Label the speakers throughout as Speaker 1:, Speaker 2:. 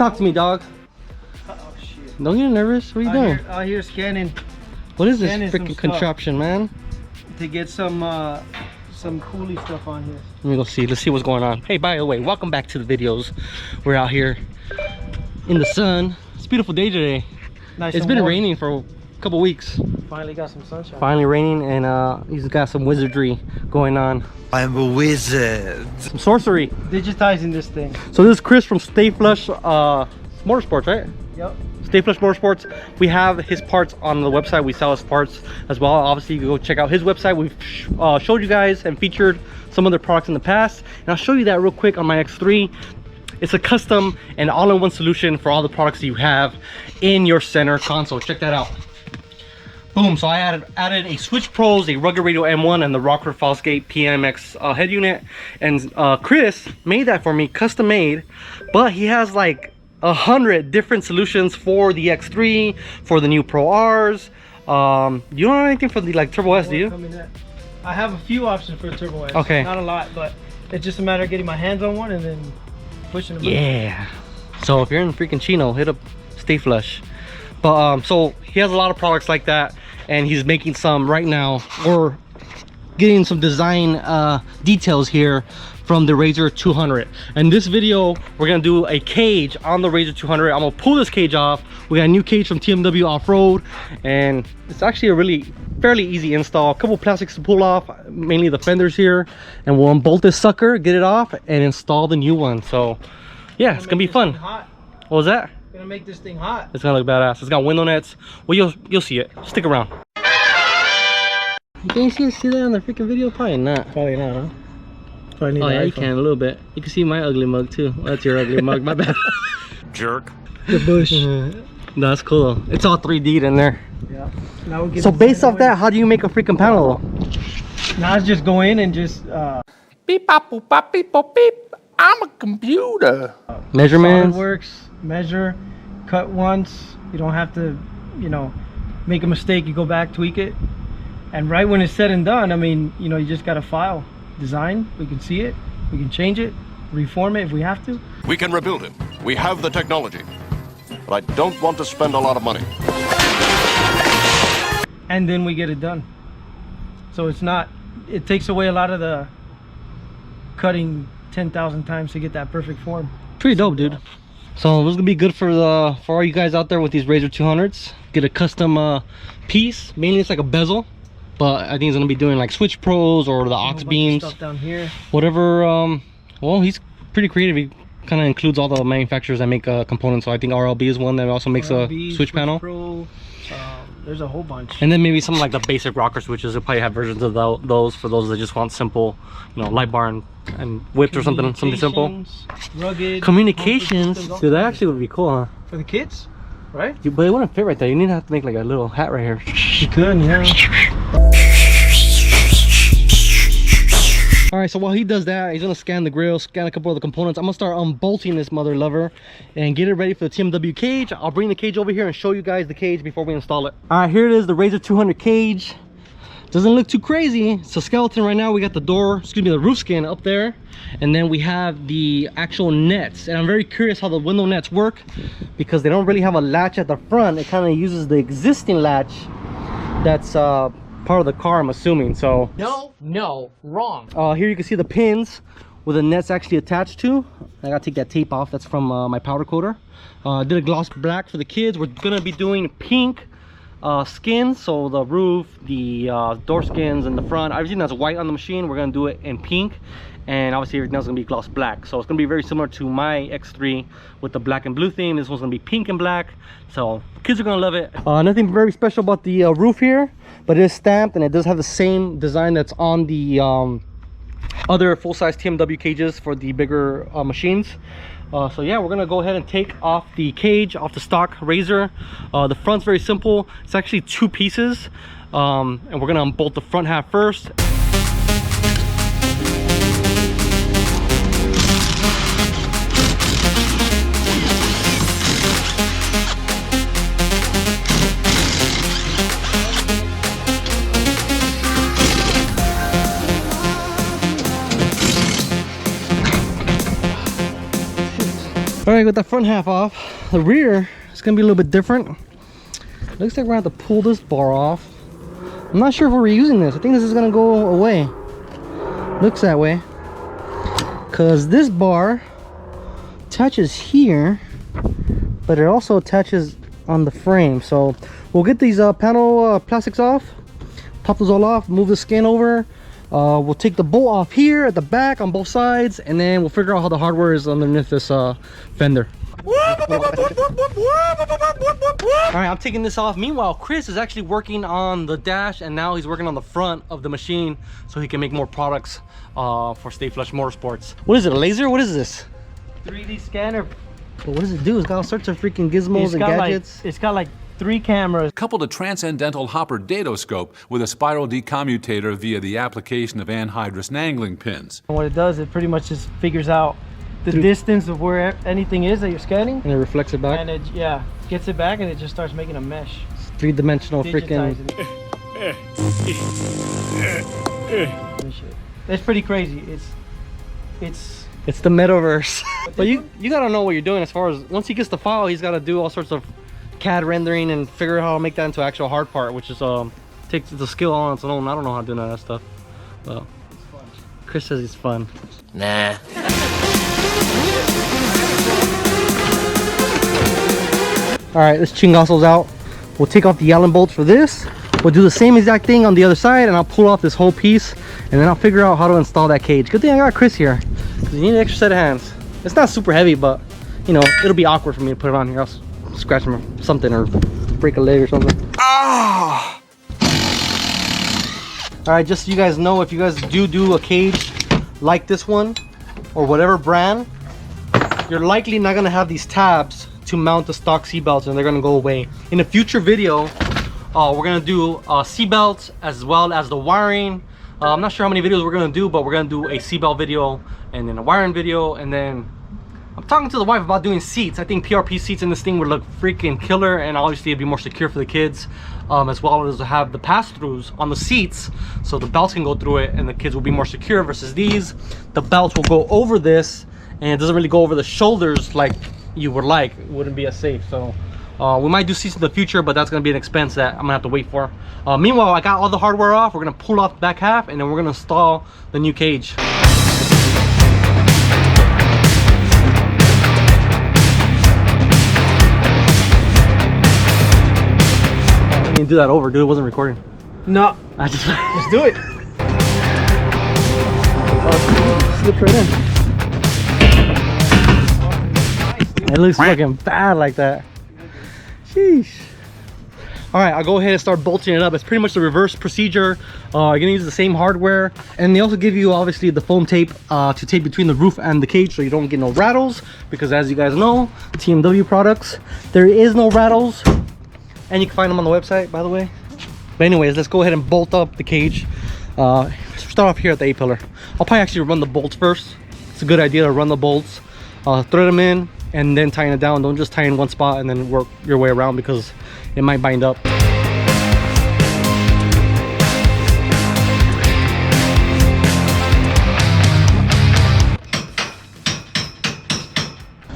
Speaker 1: talk to me, dog.
Speaker 2: Oh shit.
Speaker 1: Don't get nervous. What are you doing?
Speaker 2: Out here scanning.
Speaker 1: What is this freaking contraption, man?
Speaker 2: To get some coolie stuff on here.
Speaker 1: Let me go see. Let's see what's going on. Hey, by the way, welcome back to the videos. We're out here in the sun. It's a beautiful day today.
Speaker 2: Nice.
Speaker 1: It's been raining for a couple weeks.
Speaker 2: Finally got some sunshine.
Speaker 1: Finally raining, and he's got some wizardry going on.
Speaker 3: I'm a wizard.
Speaker 1: Some sorcery.
Speaker 2: Digitizing this thing.
Speaker 1: So this is Chris from Stay Flush Motorsports, right?
Speaker 2: Yep.
Speaker 1: Stay Flush Motorsports. We have his parts on the website. We sell his parts as well. Obviously, you can go check out his website. We've showed you guys and featured some other products in the past, and I'll show you that real quick on my X3. It's a custom and all-in-one solution for all the products that you have in your center console. Check that out. Boom. So I added a Switch Pros, a Rugged Radio M1, and the Rocker Fosgate PMX head unit. And Chris made that for me, custom made, but he has like 100 different solutions for the X3, for the new Pro Rs. You don't have anything for the like Turbo S, do you?
Speaker 2: I have a few options for Turbo S.
Speaker 1: Okay.
Speaker 2: Not a lot, but it's just a matter of getting my hands on one and then pushing them.
Speaker 1: Yeah. So if you're in freaking Chino, hit up Stay Flush. But so he has a lot of products like that, and he's making some right now, or getting some design details here from the Rzr 200. And this video, we're gonna do a cage on the Rzr 200. I'm gonna pull this cage off. We got a new cage from TMW Off-Road, and it's actually a really fairly easy install. A couple plastics to pull off, mainly the fenders here, and we'll unbolt this sucker, get it off, and install the new one. So yeah, it's gonna be fun. What was that?
Speaker 2: Gonna make this thing hot.
Speaker 1: It's gonna look badass. It's got window nets. Well, you'll see it. Stick around. Can you see that on the freaking video? Probably not.
Speaker 2: Probably not, huh? Probably need
Speaker 1: oh yeah, you can a little bit. You can see my ugly mug too. Oh, that's your ugly mug. My bad.
Speaker 3: Jerk.
Speaker 2: The bush.
Speaker 1: No, that's cool though. It's all 3D'd in there.
Speaker 2: Yeah. Now we get.
Speaker 1: So based off that, how do you make a freaking panel?
Speaker 2: Now it's just go in and just
Speaker 3: Beep bop boop bop beep bop beep. I'm a computer.
Speaker 1: Measurements.
Speaker 2: Works. Measure, cut once. You don't have to, you know, make a mistake. You go back, tweak it, and right when it's said and done, I mean, you know, you just got to file, design. We can see it. We can change it, reform it if we have to.
Speaker 4: We can rebuild it. We have the technology. But I don't want to spend a lot of money.
Speaker 2: And then we get it done. So it's not, it takes away a lot of the cutting 10,000 times to get that perfect form.
Speaker 1: Pretty dope, dude. So this is gonna be good for all you guys out there with these Rzr 200s. Get a custom piece. Mainly it's like a bezel, but I think he's gonna be doing like Switch Pros or the aux beams,
Speaker 2: stuff down here.
Speaker 1: whatever. Well, he's pretty creative. He kind of includes all the manufacturers that make components. So I think RLB is one that also makes a Switch panel.
Speaker 2: Pro, there's a whole bunch.
Speaker 1: And then maybe some like the basic rocker switches. They'll probably have versions of those for those that just want simple, you know, light bar and whipped or something simple.
Speaker 2: Rugged.
Speaker 1: Communications. Dude, that actually would be cool, huh?
Speaker 2: For the kids, right?
Speaker 1: But it wouldn't fit right there. You need to have to make like a little hat right here.
Speaker 2: You could, yeah.
Speaker 1: All right, so while he does that, he's gonna scan the grill, scan a couple of the components. I'm gonna start unbolting this mother lover and get it ready for the TMW cage. I'll bring the cage over here and show you guys the cage before we install it. All right, here it is, the Rzr 200 cage. Doesn't look too crazy. It's a skeleton right now. We got the door, excuse me, the roof skin up there, and then we have the actual nets. And I'm very curious how the window nets work because they don't really have a latch at the front. It kind of uses the existing latch that's part of the car, I'm assuming. So
Speaker 5: no, wrong.
Speaker 1: here you can see the pins where the net's actually attached to. I gotta take that tape off. That's from my powder coater. Did a gloss black for the kids. We're gonna be doing pink skins, so the roof, the door skins in the front, everything that's white on the machine, we're gonna do it in pink. And obviously everything else is gonna be gloss black, so it's gonna be very similar to my X3 with the black and blue theme. This one's gonna be pink and black, so kids are gonna love it. Nothing very special about the roof here, but it is stamped and it does have the same design that's on the other full-size TMW cages for the bigger machines. So yeah, we're gonna go ahead and take off the cage off the stock Rzr. The front's very simple. It's actually two pieces, and we're gonna unbolt the front half first. All right, with the front half off, the rear is gonna be a little bit different. Looks like we're gonna have to pull this bar off. I'm not sure if we're reusing this. I think this is gonna go away. Looks that way. Cause this bar attaches here, but it also attaches on the frame. So we'll get these panel plastics off, pop those all off, move the skin over. We'll take the bolt off here at the back on both sides, and then we'll figure out how the hardware is underneath this fender. Alright, I'm taking this off. Meanwhile, Chris is actually working on the dash, and now he's working on the front of the machine so he can make more products for Stay Flush Motorsports. What is it, a laser? What is this?
Speaker 2: 3D scanner.
Speaker 1: But what does it do? It's got all sorts of freaking gizmos and gadgets.
Speaker 2: It's got like 3 cameras.
Speaker 6: Coupled a transcendental Hopper datoscope with a spiral decommutator via the application of anhydrous angling pins.
Speaker 2: And what it does, it pretty much just figures out the distance of where anything is that you're scanning.
Speaker 1: And it reflects it back.
Speaker 2: And it, yeah, gets it back, and it just starts making a mesh.
Speaker 1: Three-dimensional freaking...
Speaker 2: It's pretty crazy.
Speaker 1: It's the metaverse. But you gotta know what you're doing as far as, once he gets the file, he's gotta do all sorts of CAD rendering and figure out how to make that into an actual hard part, which is takes the skill on its own. I don't know how to do none of that stuff. Well, it's fun. Chris says it's fun.
Speaker 5: Nah.
Speaker 1: All right, this chingosso's out. We'll take off the Allen bolts for this. We'll do the same exact thing on the other side, and I'll pull off this whole piece, and then I'll figure out how to install that cage. Good thing I got Chris here, because you need an extra set of hands. It's not super heavy, but you know, it'll be awkward for me to put it on here. I'll scratch him or something, or break a leg or something. Ah! All right, just so you guys know, if you guys do a cage like this one, or whatever brand, you're likely not gonna have these tabs to mount the stock seat belts, and they're gonna go away. In a future video, we're gonna do seat belts as well as the wiring. I'm not sure how many videos we're gonna do, but we're gonna do a seat belt video and then a wiring video, and then I'm talking to the wife about doing seats. I think PRP seats in this thing would look freaking killer, and obviously it'd be more secure for the kids, as well as have the pass-throughs on the seats so the belts can go through it and the kids will be more secure, versus these, the belts will go over this and it doesn't really go over the shoulders like you would like. It wouldn't be as safe. So we might do seats in the future, but that's going to be an expense that I'm going to have to wait for. Meanwhile, I got all the hardware off. We're going to pull off the back half, and then we're going to install the new cage. I didn't do that over, dude. It wasn't recording.
Speaker 2: No.
Speaker 1: I just...
Speaker 2: Let's do it.
Speaker 1: Oh, slipped right in. It looks fucking bad like that. Sheesh. All right, I'll go ahead and start bolting it up. It's pretty much the reverse procedure. You're gonna use the same hardware, and they also give you obviously the foam tape to tape between the roof and the cage, so you don't get no rattles, because as you guys know, TMW products, there is no rattles, and you can find them on the website, by the way. But anyways, let's go ahead and bolt up the cage. Start off here at the A-pillar. I'll probably actually run the bolts first. It's a good idea to run the bolts, thread them in, and then tying it down. Don't just tie in one spot and then work your way around, because it might bind up.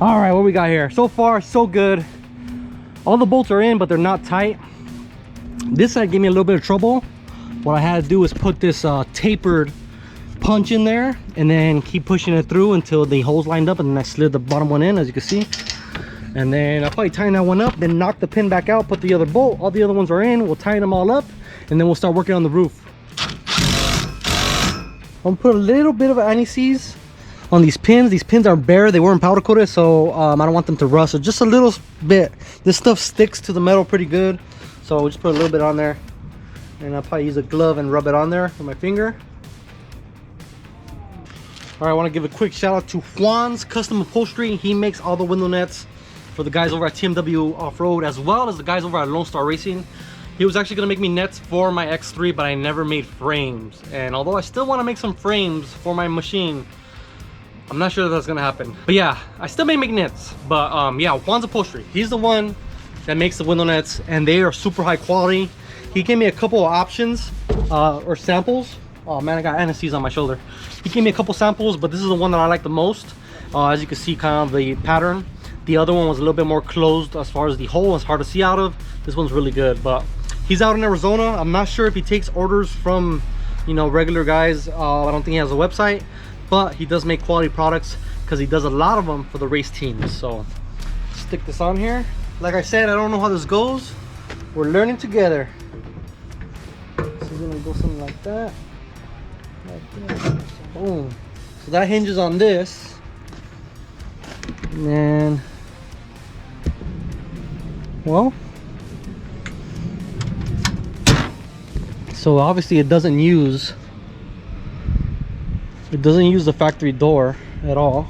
Speaker 1: All right, what we got here? So far, so good. All the bolts are in, but they're not tight. This side gave me a little bit of trouble. What I had to do was put this tapered punch in there, and then keep pushing it through until the holes lined up, and then I slid the bottom one in, as you can see. And then I'll probably tighten that one up, then knock the pin back out, put the other bolt. All the other ones are in. We'll tighten them all up, and then we'll start working on the roof. I'm gonna put a little bit of anti-seize on these pins. These pins are bare, they weren't powder coated, so I don't want them to rust. So just a little bit. This stuff sticks to the metal pretty good, so we'll just put a little bit on there, and I'll probably use a glove and rub it on there with my finger. All right, I want to give a quick shout out to Juan's Custom Upholstery. He makes all the window nets for the guys over at TMW Off-Road, as well as the guys over at Lone Star Racing. He was actually going to make me nets for my X3, but I never made frames. And although I still want to make some frames for my machine, I'm not sure that's going to happen. But yeah, I still may make nets. But yeah, Juan's Upholstery. He's the one that makes the window nets, and they are super high quality. He gave me a couple of options or samples. Oh man, I got anti-seize on my shoulder. He gave me a couple samples, but this is the one that I like the most. As you can see, kind of the pattern. The other one was a little bit more closed as far as the hole. It's hard to see out of. This one's really good, but he's out in Arizona. I'm not sure if he takes orders from, you know, regular guys. I don't think he has a website, but he does make quality products because he does a lot of them for the race teams. So stick this on here. Like I said, I don't know how this goes. We're learning together. This is gonna go something like that. Like that. Boom. So that hinges on this. And then, well, so obviously it doesn't use the factory door at all.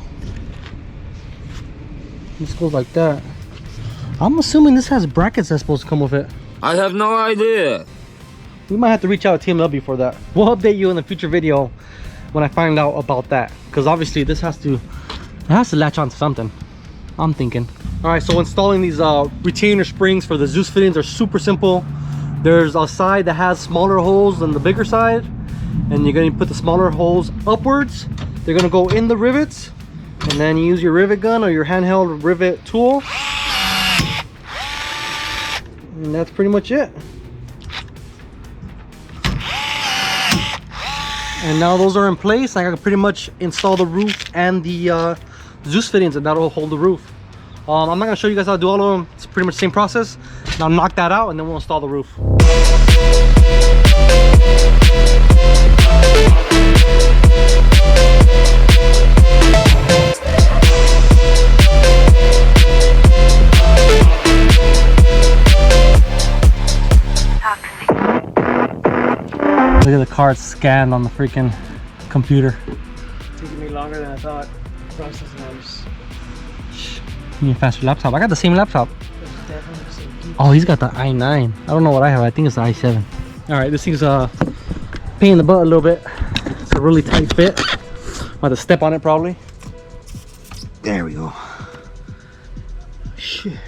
Speaker 1: This goes like that. I'm assuming this has brackets that's supposed to come with it.
Speaker 7: I have no idea.
Speaker 1: We might have to reach out to TMW for that. We'll update you in the future video when I find out about that, because obviously this has to latch onto something, I'm thinking. All right, so installing these retainer springs for the Zeus fittings are super simple. There's a side that has smaller holes than the bigger side, and you're going to put the smaller holes upwards. They're going to go in the rivets, and then you use your rivet gun or your handheld rivet tool, and that's pretty much it. And now those are in place. I can pretty much install the roof and the Zeus fittings, and that'll hold the roof. I'm not gonna show you guys how to do all of them. It's pretty much the same process. Now knock that out and then we'll install the roof. Look at the cards scanned on the freaking computer.
Speaker 2: It's taking me longer than I thought. Processing hours.
Speaker 1: You need a faster laptop. I got the same laptop. Oh, he's got the i9. I don't know what I have. I think it's the i7. All right, this thing's pain in the butt a little bit. It's a really tight fit. I'm about to step on it probably. There we go. Shit.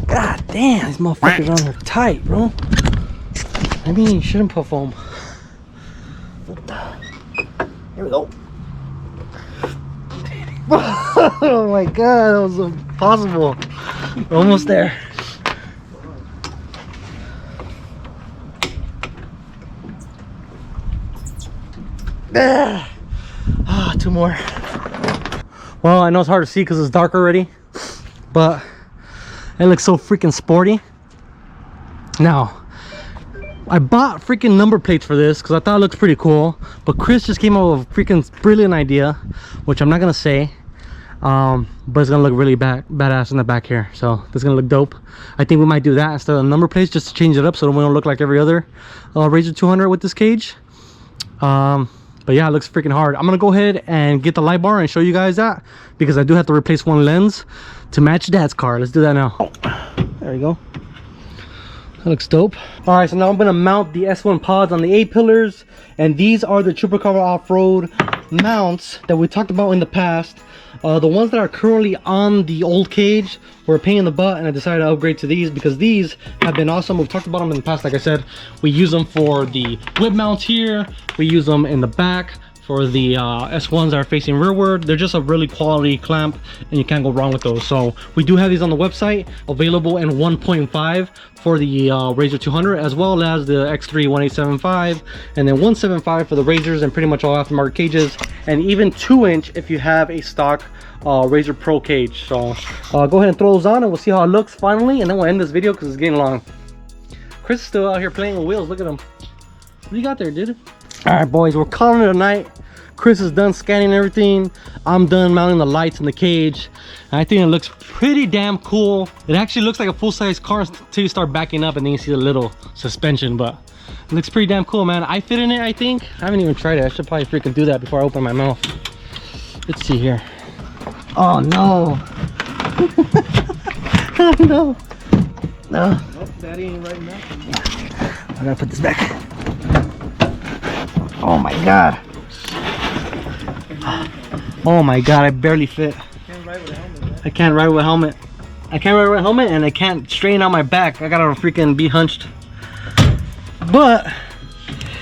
Speaker 1: God damn, these motherfuckers on are tight, bro. I mean, you shouldn't put foam. Here we go. Oh my god, that was impossible. We're almost there. Two more. Well, I know it's hard to see because it's dark already, but it looks so freaking sporty. Now, I bought freaking number plates for this because I thought it looks pretty cool, but Chris just came up with a freaking brilliant idea, which I'm not gonna say, but it's gonna look really badass in the back here. So this is gonna look dope. I think we might do that instead of number plates, just to change it up so we don't look like every other Rzr 200 with this cage. But yeah, it looks freaking hard. I'm gonna go ahead and get the light bar and show you guys that, because I do have to replace one lens to match Dad's car. Let's do that now. Oh, there we go. That looks dope. All right, so now I'm gonna mount the S1 pods on the A pillars, and these are the Chupacabra off-road mounts that we talked about in the past. The ones that are currently on the old cage were a pain in the butt, and I decided to upgrade to these because these have been awesome. We've talked about them in the past. Like I said, we use them for the whip mounts here. We use them in the back for the S1s that are facing rearward. They're just a really quality clamp, and you can't go wrong with those. So we do have these on the website, available in 1.5 for the Rzr 200, as well as the X3 1875, and then 175 for the Rzrs and pretty much all aftermarket cages, and even 2-inch if you have a stock Rzr Pro cage. So go ahead and throw those on, and we'll see how it looks finally, and then we'll end this video because it's getting long. Chris is still out here playing with wheels. Look at him. What do you got there, dude? All right, boys, we're calling it a night. Chris is done scanning everything. I'm done mounting the lights in the cage. And I think it looks pretty damn cool. It actually looks like a full-size car until you start backing up and then you see the little suspension, but it looks pretty damn cool, man. I fit in it, I think. I haven't even tried it. I should probably freaking do that before I open my mouth. Let's see here. Oh, no. Oh, no. No.
Speaker 2: Nope, that ain't right now.
Speaker 1: I gotta put this back. Oh my god. Oh my god, I barely fit.
Speaker 2: Can't ride with a helmet, man.
Speaker 1: I can't ride with a helmet. I can't ride with a helmet, and I can't straighten out my back. I gotta freaking be hunched. But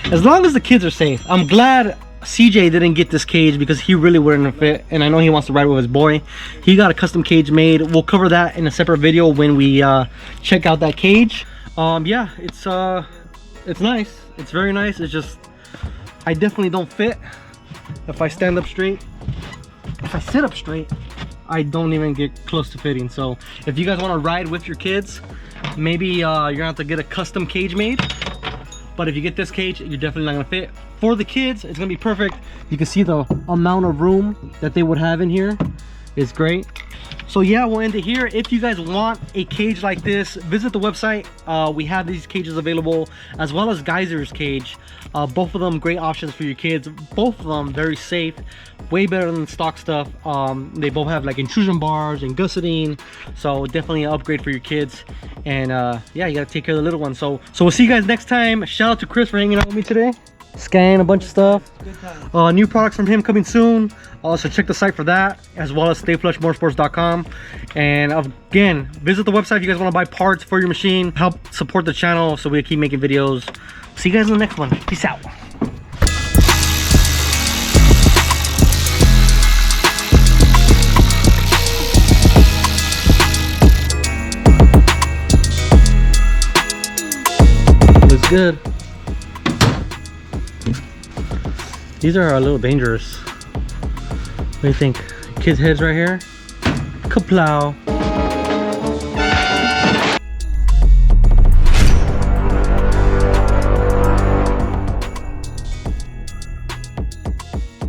Speaker 1: as long as the kids are safe, I'm glad CJ didn't get this cage because he really wouldn't fit, and I know he wants to ride with his boy. He got a custom cage made. We'll cover that in a separate video when we check out that cage. Yeah, it's nice. It's very nice. It's just I definitely don't fit. If I stand up straight, if I sit up straight, I don't even get close to fitting. So if you guys want to ride with your kids, maybe you're gonna have to get a custom cage made. But if you get this cage, you're definitely not gonna fit. For the kids, it's gonna be perfect. You can see the amount of room that they would have in here is great. So yeah, we'll end it here. If you guys want a cage like this, visit the website. We have these cages available, as well as Geiser's cage. Both of them great options for your kids. Both of them very safe, way better than stock stuff. They both have like intrusion bars and gusseting, so definitely an upgrade for your kids. And yeah, you gotta take care of the little ones. So we'll see you guys next time. Shout out to Chris for hanging out with me today. Scan a bunch of stuff. New products from him coming soon. So check the site for that, as well as stayflushmotorsports.com. And again, visit the website if you guys want to buy parts for your machine. Help support the channel so we keep making videos. See you guys in the next one. Peace out. Looks good. These are a little dangerous. What do you think? Kids' heads right here. Kaplow.